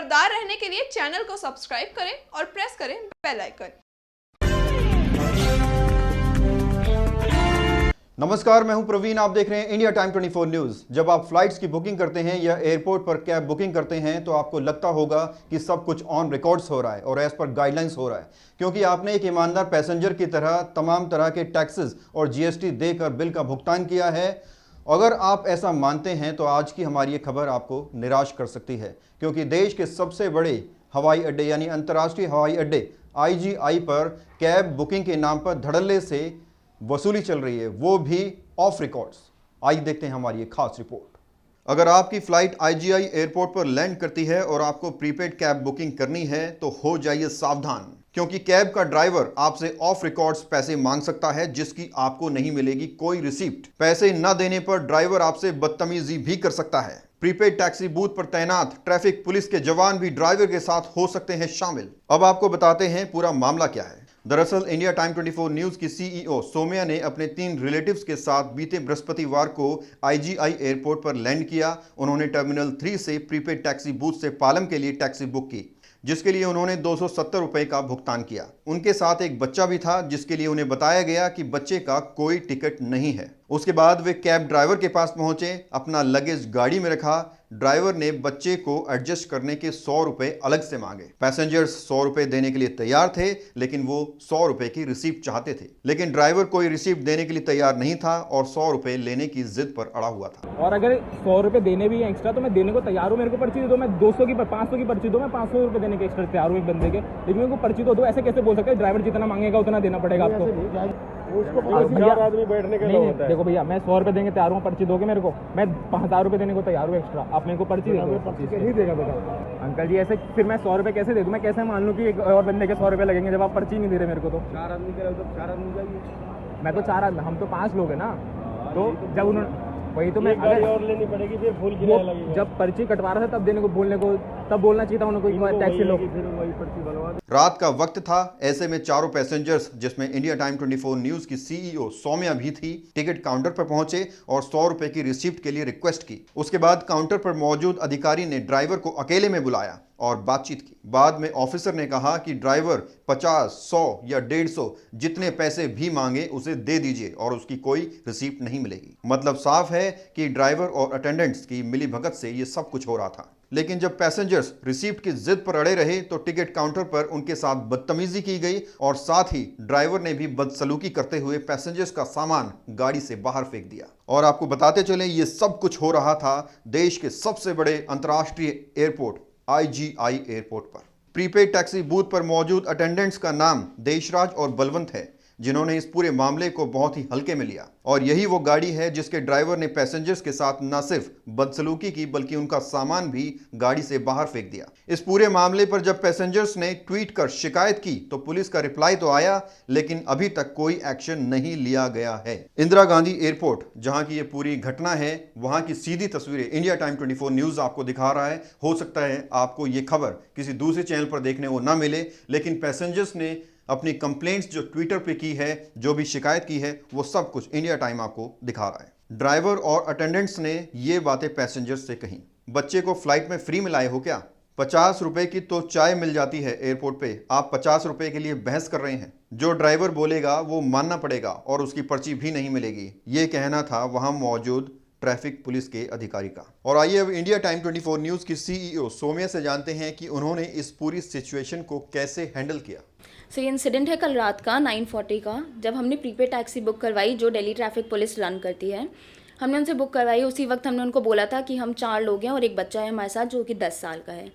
खबरदार रहने के लिए चैनल को सब्सक्राइब करें और प्रेस करें बेल आइकन। नमस्कार, मैं हूं प्रवीण। आप देख रहे हैं इंडिया टाइम 24 न्यूज़। जब आप फ्लाइट्स की बुकिंग करते हैं या एयरपोर्ट पर कैब बुकिंग करते हैं तो आपको लगता होगा कि सब कुछ ऑन रिकॉर्ड्स हो रहा है और एज पर गाइडलाइंस हो रहा है, क्योंकि आपने एक ईमानदार पैसेंजर की तरह तमाम तरह के टैक्सेस और जीएसटी देकर बिल का भुगतान किया है। अगर आप ऐसा मानते हैं तो आज की हमारी ये खबर आपको निराश कर सकती है, क्योंकि देश के सबसे बड़े हवाई अड्डे यानी अंतर्राष्ट्रीय हवाई अड्डे IGI पर कैब बुकिंग के नाम पर धड़ल्ले से वसूली चल रही है, वो भी ऑफ रिकॉर्ड्स। आइए देखते हैं हमारी ये खास रिपोर्ट। अगर आपकी फ्लाइट IGI एयरपोर्ट पर लैंड करती है और आपको प्रीपेड कैब बुकिंग करनी है तो हो जाइए सावधान, क्योंकि कैब का ड्राइवर आपसे ऑफ रिकॉर्ड्स पैसे मांग सकता है, जिसकी आपको नहीं मिलेगी कोई रिसीप्ट। पैसे न देने पर ड्राइवर आपसे बदतमीजी भी कर सकता है। प्रीपेड टैक्सी बूथ पर तैनात ट्रैफिक पुलिस के जवान भी ड्राइवर के साथ हो सकते हैं शामिल। अब आपको बताते हैं पूरा मामला क्या है। दरअसल इंडिया टाइम 24 न्यूज़ की CEO सौम्या ने अपने 3 रिलेटिव्स के साथ बीते बृहस्पतिवार को IGI एयरपोर्ट पर लैंड किया। उन्होंने टर्मिनल 3 से प्रीपेड टैक्सी बूथ से पालम के लिए टैक्सी बुक की, जिसके लिए उन्होंने 270 रुपए का भुगतान किया। उनके साथ एक बच्चा भी था, जिसके लिए उन्हें बताया गया कि बच्चे का कोई टिकट नहीं है। उसके बाद वे कैब ड्राइवर के पास पहुंचे, अपना लगेज गाड़ी में रखा। ड्राइवर ने बच्चे को एडजस्ट करने के 100 रुपए अलग से मांगे। पैसेंजर्स 100 रुपए देने के लिए तैयार थे, लेकिन वो 100 रुपए की रिसीप्ट चाहते थे। लेकिन ड्राइवर कोई रिसीप्ट देने के लिए तैयार नहीं था और 100 रुपए लेने की जिद पर अड़ा हुआ था। और अगर 100 रुपए देने भी है एक्स्ट्रा तो मैं देने को तैयार हूँ। मेरे को पर्ची दे दो, मैं 200 की 500 की पर्ची दो, मैं 500 रुपए देने के एक्स्ट्रा तैयार हूँ एक बंदे के, लेकिन मेरे को पर्ची तो दो। ऐसे कैसे बोल सकते हैं? ड्राइवर जितना मांगेगा उतना देना पड़ेगा आपको। उसको 5000 आदमी बैठने के लिए होता है। देखो भैया, मैं 100 रुपए देंगे तैयार हूँ, पर्ची दोगे मेरे को? मैं 5000 रुपए देने को तैयार हूँ एक्स्ट्रा, आप मेरे को पर्ची दे दो। नहीं देगा बेटा अंकल जी, ऐसे फिर मैं 100 रुपए कैसे दे दूँ? मैं कैसे मान लूँ कि एक और बंदे के 100 रुपए लगेंगे जब आप पर्ची नहीं दे रहे मेरे को? तो 4 आदमी के तो 4 आदमी जाइए। मैं तो 4 आदमी, हम तो 5 लोग हैं ना। तो जब उन्होंने वही तो मैं गाड़ी और लेनी पड़ेगी, फिर फुल किराया लगेगा। जब पर्ची कटवा रहा था तब देने को बोलने को, तब बोलना चाहिए था उनको टैक्सी लोग। फिर वही पर्ची बनवा दे। रात का वक्त था, ऐसे में चारों पैसेंजर्स, जिसमें इंडिया टाइम 24 न्यूज़ की CEO सौम्या भी थी, टिकट काउंटर पर पहुंचे और 100 रुपए की रिसिप्ट के लिए रिक्वेस्ट की। उसके बाद काउंटर पर मौजूद अधिकारी ने ड्राइवर को अकेले में बुलाया और बातचीत की। बाद में ऑफिसर ने कहा कि ड्राइवर 50, 100 या 150 जितने पैसे भी मांगे उसे दे दीजिए और उसकी कोई रिसीप्ट नहीं मिलेगी। मतलब साफ है कि ड्राइवर और अटेंडेंट्स की मिलीभगत से ये सब कुछ हो रहा था। लेकिन जब पैसेंजर्स रिसीप्ट की जिद पर अड़े रहे तो टिकट काउंटर पर उनके साथ बदतमीजी की गई और साथ ही ड्राइवर ने भी बदसलूकी करते हुए पैसेंजर्स का सामान गाड़ी से बाहर फेंक दिया। और आपको बताते चलें, ये सब कुछ हो रहा था देश के सबसे बड़े अंतर्राष्ट्रीय एयरपोर्ट IGI एयरपोर्ट पर। प्रीपेड टैक्सी बूथ पर मौजूद अटेंडेंट्स का नाम देशराज और बलवंत है, जिन्होंने इस पूरे मामले को बहुत ही हल्के में लिया। और यही वो गाड़ी है जिसके ड्राइवर ने पैसेंजर्स के साथ न सिर्फ बदसलूकी की बल्कि उनका सामान भी गाड़ी से बाहर फेंक दिया। इस पूरे मामले पर जब पैसेंजर्स ने ट्वीट कर शिकायत की तो पुलिस का रिप्लाई तो आया, लेकिन अभी तक कोई एक्शन नहीं लिया गया है। इंदिरा गांधी एयरपोर्ट, जहां की ये पूरी घटना है, वहां की सीधी तस्वीरें इंडिया टाइम 24 न्यूज़ आपको दिखा रहा है। हो सकता है आपको ये खबर किसी दूसरे चैनल पर देखने को ना मिले, लेकिन पैसेंजर्स ने अपनी कंप्लेंट्स जो ट्विटर पे की है, जो भी शिकायत की है, वो सब कुछ इंडिया टाइम आपको दिखा रहा है। ड्राइवर और अटेंडेंट्स ने ये बातें पैसेंजर्स से कही। बच्चे को फ्लाइट में फ्री में लाए हो क्या? 50 रुपए की तो चाय मिल जाती है एयरपोर्ट पे, आप 50 रुपए के लिए बहस कर रहे हैं। जो ड्राइवर बोलेगा वो मानना पड़ेगा और उसकी पर्ची भी नहीं मिलेगी, ये कहना था वहां मौजूद ट्रैफिक पुलिस के अधिकारी का। और आइए अब इंडिया टाइम 24 न्यूज़ की CEO सौम्या से जानते हैं कि उन्होंने इस पूरी सिचुएशन को कैसे हैंडल किया। सो ये इंसिडेंट है कल रात का 9:40 का, जब हमने प्रीपेड टैक्सी बुक करवाई जो दिल्ली ट्रैफिक पुलिस रन करती है। हमने उनसे बुक करवाई, उसी वक्त हमने उनको बोला था कि हम 4 लोग हैं और एक बच्चा है हमारे साथ जो कि 10 साल का है।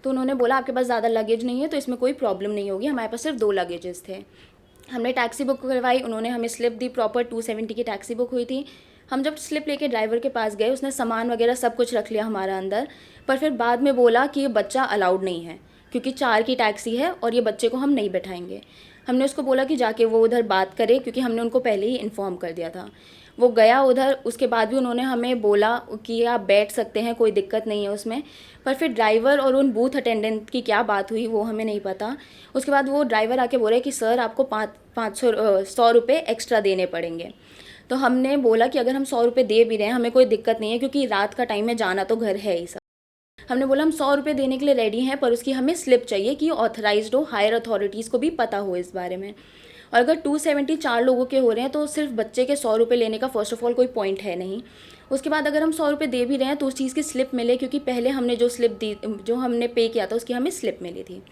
तो उन्होंने बोला आपके पास ज़्यादा लगेज नहीं है तो इसमें कोई प्रॉब्लम नहीं होगी, हमारे पास सिर्फ 2 लगेजेस थे। हमने टैक्सी बुक करवाई, उन्होंने हमें स्लिप दी, प्रॉपर 270 की टैक्सी बुक हुई थी। हम जब स्लिप लेके ड्राइवर के पास गए, उसने सामान वगैरह सब कुछ रख लिया हमारा अंदर, पर फिर बाद में बोला कि ये बच्चा अलाउड नहीं है क्योंकि 4 की टैक्सी है और ये बच्चे को हम नहीं बैठाएंगे। हमने उसको बोला कि जाके वो उधर बात करे, क्योंकि हमने उनको पहले ही इन्फॉर्म कर दिया था। वो गया उधर, उसके बाद भी उन्होंने हमें बोला कि आप बैठ सकते हैं, कोई दिक्कत नहीं है उसमें। पर फिर ड्राइवर और उन बूथ अटेंडेंट की क्या बात हुई वो हमें नहीं पता। उसके बाद वो ड्राइवर आके बोले कि सर आपको 100 रुपये एक्स्ट्रा देने पड़ेंगे। तो हमने बोला कि अगर हम 100 रुपये दे भी रहे हैं हमें कोई दिक्कत नहीं है, क्योंकि रात का टाइम है, जाना तो घर है ही सब। हमने बोला हम 100 रुपये देने के लिए रेडी हैं, पर उसकी हमें स्लिप चाहिए कि ऑथराइज्ड हो, हायर अथॉरिटीज़ को भी पता हो इस बारे में। और अगर 274 लोगों के हो रहे हैं तो सिर्फ बच्चे के 100 रुपये लेने का फर्स्ट ऑफ ऑल कोई पॉइंट है नहीं। उसके बाद अगर हम 100 रुपये दे भी रहे हैं तो उस चीज़ की स्लिप मिले, क्योंकि पहले हमने जो स्लिप दी, जो हमने पे किया था उसकी हमें स्लिप मिली थी।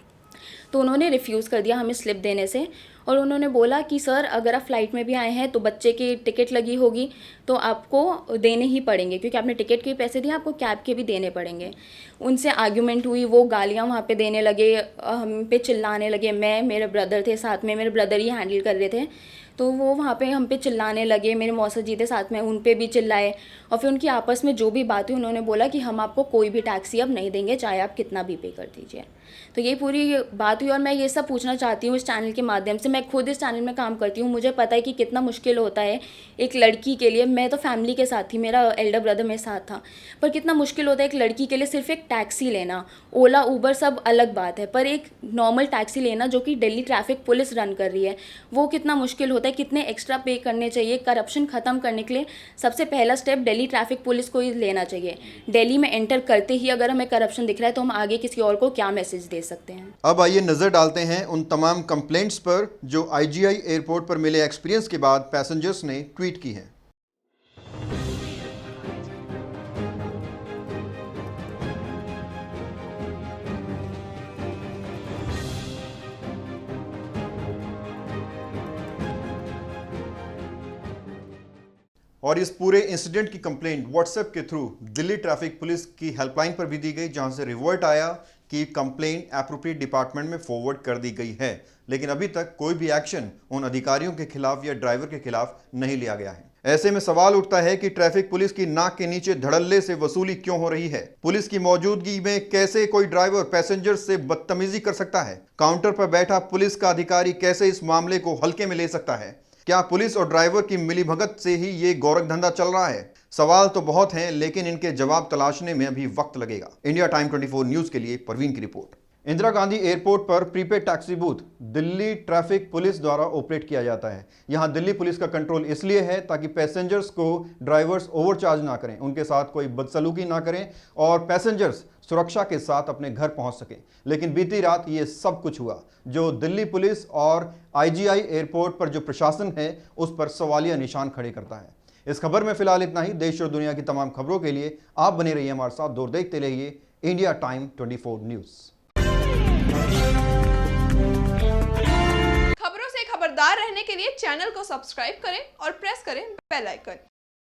तो उन्होंने रिफ्यूज़ कर दिया हमें स्लिप देने से, और उन्होंने बोला कि सर अगर आप फ़्लाइट में भी आए हैं तो बच्चे की टिकट लगी होगी तो आपको देने ही पड़ेंगे, क्योंकि आपने टिकट के भी पैसे दिए, आपको कैब के भी देने पड़ेंगे। उनसे आर्ग्यूमेंट हुई, वो गालियाँ वहाँ पे देने लगे, हम पे चिल्लाने लगे। मैं, मेरे ब्रदर थे साथ में, मेरे ब्रदर ही हैंडल कर रहे थे, तो वो वहाँ पे हम पे चिल्लाने लगे। मेरे मौसा जी थे साथ में, उन पे भी चिल्लाए। और फिर उनकी आपस में जो भी बात हुई, उन्होंने बोला कि हम आपको कोई भी टैक्सी अब नहीं देंगे, चाहे आप कितना भी पे कर दीजिए। तो ये पूरी बात हुई। और मैं ये सब पूछना चाहती हूँ इस चैनल के माध्यम से, मैं खुद इस चैनल में काम करती हूँ, मुझे पता है कि कितना मुश्किल होता है एक लड़की के लिए। मैं तो फैमिली के साथ थी, मेरा एल्डर ब्रदर मेरे साथ था, पर कितना मुश्किल होता है एक लड़की के लिए सिर्फ एक टैक्सी लेना। ओला, उबर सब अलग बात है, पर एक नॉर्मल टैक्सी लेना जो कि दिल्ली ट्रैफिक पुलिस रन कर रही है, वो कितना मुश्किल होता है, कितने एक्स्ट्रा पे करने चाहिए। करप्शन ख़त्म करने के लिए सबसे पहला स्टेप दिल्ली ट्रैफिक पुलिस को ही लेना चाहिए। दिल्ली में एंटर करते ही अगर हमें करप्शन दिख रहा है तो हम आगे किसी और को क्या मैसेज दे सकते हैं। अब आइए नजर डालते हैं उन तमाम कंप्लेंट्स पर जो आईजीआई एयरपोर्ट पर मिले एक्सपीरियंस के बाद पैसेंजर्स ने ट्वीट की हैं। और इस पूरे इंसिडेंट की कंप्लेंट व्हाट्सएप के थ्रू दिल्ली ट्रैफिक पुलिस की हेल्पलाइन पर भी दी गई, जहां से रिवर्ट आया कि कंप्लेंट एप्रोप्रिएट डिपार्टमेंट में फॉरवर्ड कर दी गई है, लेकिन अभी तक कोई भी एक्शन उन अधिकारियों के खिलाफ या ड्राइवर के खिलाफ नहीं लिया गया है। ऐसे में सवाल उठता है कि ट्रैफिक पुलिस की नाक के नीचे धड़ल्ले से वसूली क्यों हो रही है। पुलिस की मौजूदगी में कैसे कोई ड्राइवर पैसेंजर से बदतमीजी कर सकता है। काउंटर पर बैठा पुलिस का अधिकारी कैसे इस मामले को हल्के में ले सकता है। क्या पुलिस और ड्राइवर की मिलीभगत से ही ये गोरख धंधा चल रहा है? सवाल तो बहुत हैं, लेकिन इनके जवाब तलाशने में अभी वक्त लगेगा। इंडिया टाइम 24 न्यूज के लिए परवीन की रिपोर्ट। इंदिरा गांधी एयरपोर्ट पर prepaid taxi booth Delhi traffic police द्वारा ऑपरेट किया जाता है। यहां दिल्ली पुलिस का कंट्रोल इसलिए है ताकि पैसेंजर्स को ड्राइवर्स ओवरचार्ज ना करें, उनके साथ कोई बदसलूकी ना करें और पैसेंजर्स सुरक्षा के साथ अपने घर पहुंच सकें। लेकिन बीती रात ये सब कुछ हुआ, जो दिल्ली पुलिस और आईजीआई एयरपोर्ट पर जो प्रशासन है उस पर सवालिया निशान खड़े करता है। इस खबर में फिलहाल इतना ही। देश और दुनिया की तमाम खबरों के लिए आप बने रहिए हमारे साथ, दूर देखते रहिए इंडिया टाइम 24 न्यूज। खबरों से खबरदार रहने के लिए चैनल को सब्सक्राइब करें और प्रेस करें बेल आइकन।